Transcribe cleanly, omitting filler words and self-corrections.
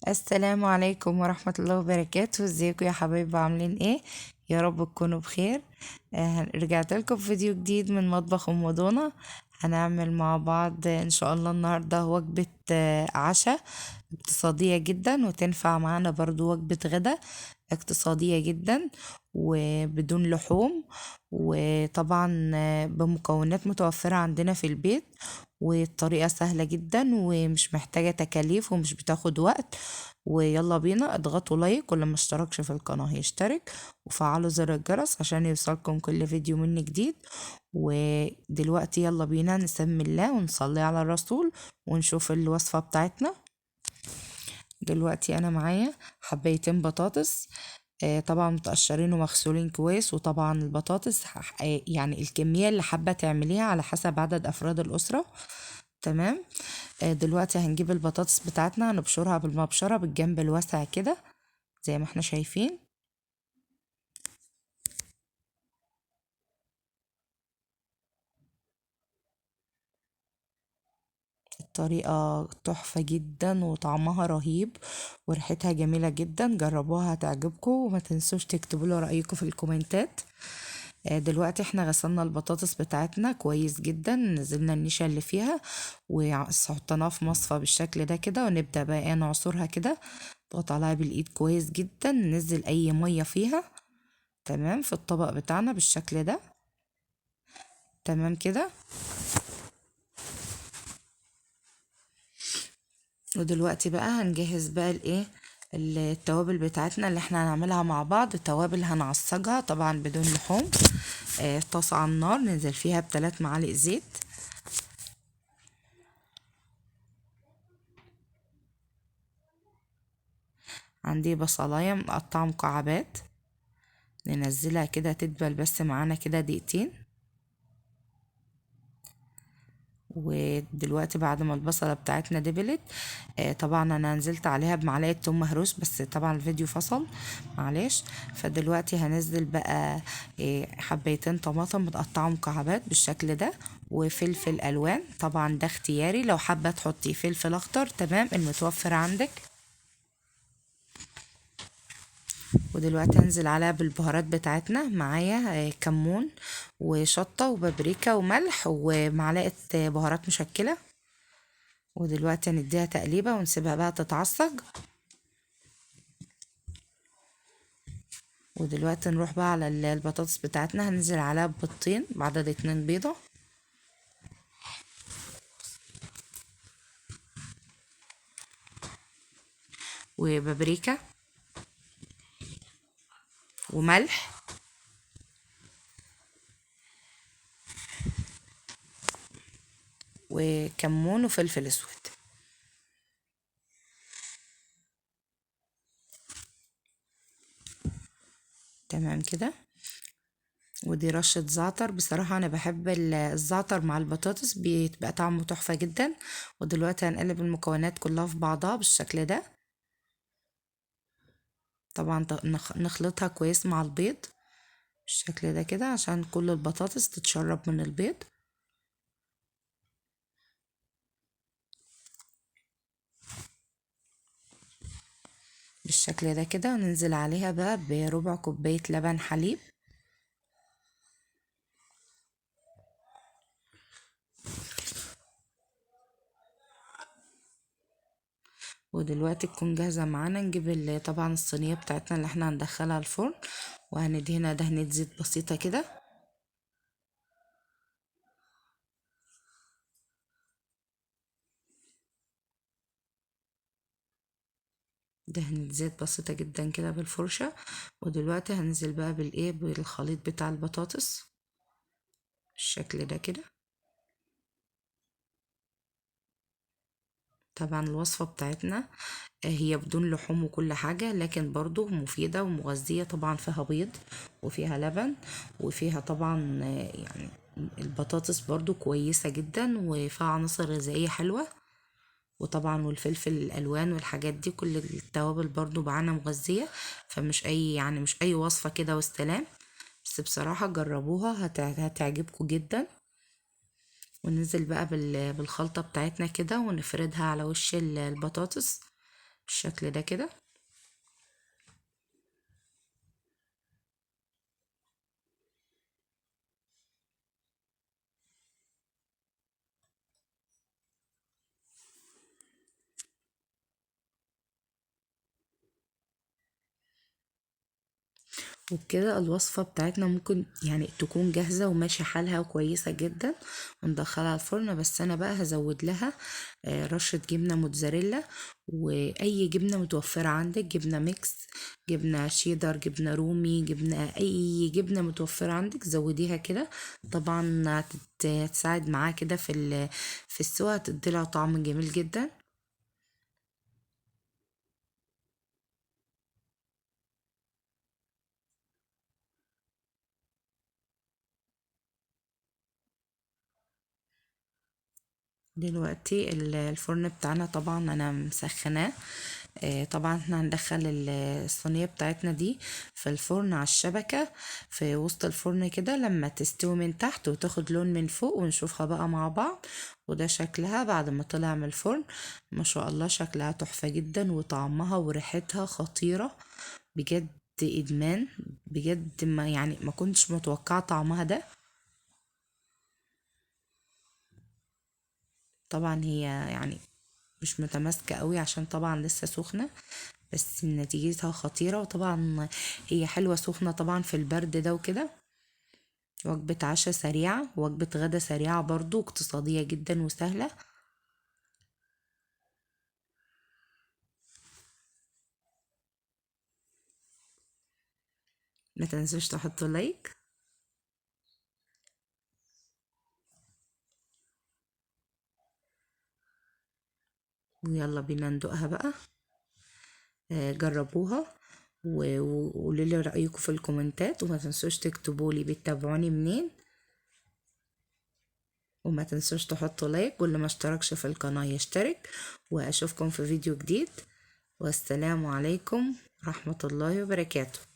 السلام عليكم ورحمة الله وبركاته. ازيكم يا حبايبي؟ عاملين ايه؟ يا رب تكونوا بخير. رجعت لكم فيديو جديد من مطبخ ام دونا. هنعمل مع بعض ان شاء الله النهاردة وجبة عشاء اقتصادية جدا، وتنفع معانا برضو وجبة غدا اقتصادية جدا وبدون لحوم. وطبعا بمكونات متوفرة عندنا في البيت، والطريقة سهلة جدا ومش محتاجة تكاليف ومش بتاخد وقت. ويلا بينا اضغطوا لايك، واللي ما اشتركش في القناة يشترك وفعلوا زر الجرس عشان يوصلكم كل فيديو مني جديد. ودلوقتي يلا بينا نسمي الله ونصلي على الرسول ونشوف الوصفة بتاعتنا. دلوقتي انا معايا حبايتين بطاطس، طبعا متقشرين ومغسولين كويس. وطبعا البطاطس يعني الكمية اللي حابة تعمليها على حسب عدد افراد الاسرة. تمام. دلوقتي هنجيب البطاطس بتاعتنا هنبشرها بالمبشرة بالجنب الواسع كده زي ما احنا شايفين. الطريقة تحفة جدا وطعمها رهيب وريحتها جميلة جدا، جربوها هتعجبكم، وما تنسوش تكتبوا لي رأيكم في الكومنتات. دلوقتي احنا غسلنا البطاطس بتاعتنا كويس جدا، نزلنا النشا اللي فيها وحطيناها في مصفى بالشكل ده كده، ونبدأ بقى نعصرها كده. نضغط عليها بالايد كويس جدا، ننزل اي مية فيها. تمام، في الطبق بتاعنا بالشكل ده. تمام كده. ودلوقتي بقى هنجهز بقى الايه، التوابل بتاعتنا اللي احنا هنعملها مع بعض. التوابل هنعصجها طبعا بدون لحوم. طاسة على النار ننزل فيها ب3 معالق زيت. عندي بصلاية مقطعة مكعبات، ننزلها كده تدبل بس معانا كده دقيقتين. ودلوقتي بعد ما البصلة بتاعتنا دبلت، طبعا انا نزلت عليها بمعلقة توم مهروس، بس طبعا الفيديو فصل، معلش. فدلوقتي هنزل بقى حبيتين طماطم متقطعة مكعبات بالشكل ده، وفلفل الوان طبعا ده اختياري، لو حابة تحطي فلفل اخضر تمام المتوفر عندك. ودلوقتي هنزل عليها بالبهارات بتاعتنا، معايا كمون وشطة وبابريكا وملح ومعلقة بهارات مشكلة. ودلوقتي هنديها تقليبة ونسيبها بقى تتعصج. ودلوقتي نروح بقى على البطاطس بتاعتنا، هننزل عليها ببيضتين بعدد 2 بيضة، وبابريكا وملح وكمون وفلفل اسود. تمام كده. ودي رشة زعتر، بصراحة أنا بحب الزعتر مع البطاطس بيبقى طعمه تحفة جدا. ودلوقتي هنقلب المكونات كلها في بعضها بالشكل ده. طبعا نخلطها كويس مع البيض بالشكل ده كده عشان كل البطاطس تتشرب من البيض بالشكل ده كده. وننزل عليها بقى بربع كوباية لبن حليب. ودلوقتي تكون جاهزة معانا، نجيب طبعا الصينية بتاعتنا اللي احنا هندخلها الفرن، وهندهنها دهنة زيت بسيطة كده. دهنة زيت بسيطة جدا كده بالفرشة. ودلوقتي هنزل بقى بالايه، بالخليط بتاع البطاطس بالشكل ده كده. طبعا الوصفة بتاعتنا هي بدون لحوم وكل حاجة، لكن برضو مفيدة ومغذية، طبعا فيها بيض وفيها لبن وفيها طبعا يعني البطاطس برضو كويسة جدا وفيها عناصر غذائية حلوة. وطبعا والفلفل الالوان والحاجات دي كل التوابل برضو معانا مغذية. فمش اي يعني مش اي وصفة كده والسلام، بس بصراحة جربوها هتعجبكم جدا. وننزل بقى بالخلطة بتاعتنا كده ونفردها على وش البطاطس بالشكل ده كده. وبكده الوصفة بتاعتنا ممكن يعني تكون جاهزة وماشي حالها وكويسة جدا، وندخلها الفرن. بس انا بقى هزود لها رشة جبنة موتزاريلا، واي جبنة متوفرة عندك، جبنة ميكس، جبنة شيدر، جبنة رومي، جبنة، اي جبنة متوفرة عندك زوديها كده. طبعا هتساعد معاه كده في السوا، هتديلها طعم جميل جدا. دلوقتي الفرن بتاعنا طبعا انا مسخناه. طبعا احنا هندخل الصينية بتاعتنا دي في الفرن على الشبكة، في وسط الفرن كده، لما تستوي من تحت وتاخد لون من فوق، ونشوفها بقى مع بعض. وده شكلها بعد ما طلع من الفرن. ما شاء الله شكلها تحفة جدا، وطعمها وريحتها خطيرة بجد، ادمان بجد. ما يعني ما كنتش متوقعة طعمها ده. طبعا هي يعني مش متماسكة قوي عشان طبعا لسه سخنة، بس نتيجتها خطيرة. وطبعا هي حلوة سخنة طبعا في البرد ده وكده. وجبة عشاء سريعة، وجبة غدا سريعة برضو، اقتصادية جدا وسهلة. ما تنسوش تحطوا لايك. ويلا بينا ندوقها بقى. جربوها وقولوا لي رأيكم في الكومنتات، وما تنسوش تكتبوا لي بتتابعوني منين. وما تنسوش تحطوا لايك، واللي ما اشتركش في القناة يشترك. واشوفكم في فيديو جديد، والسلام عليكم ورحمة الله وبركاته.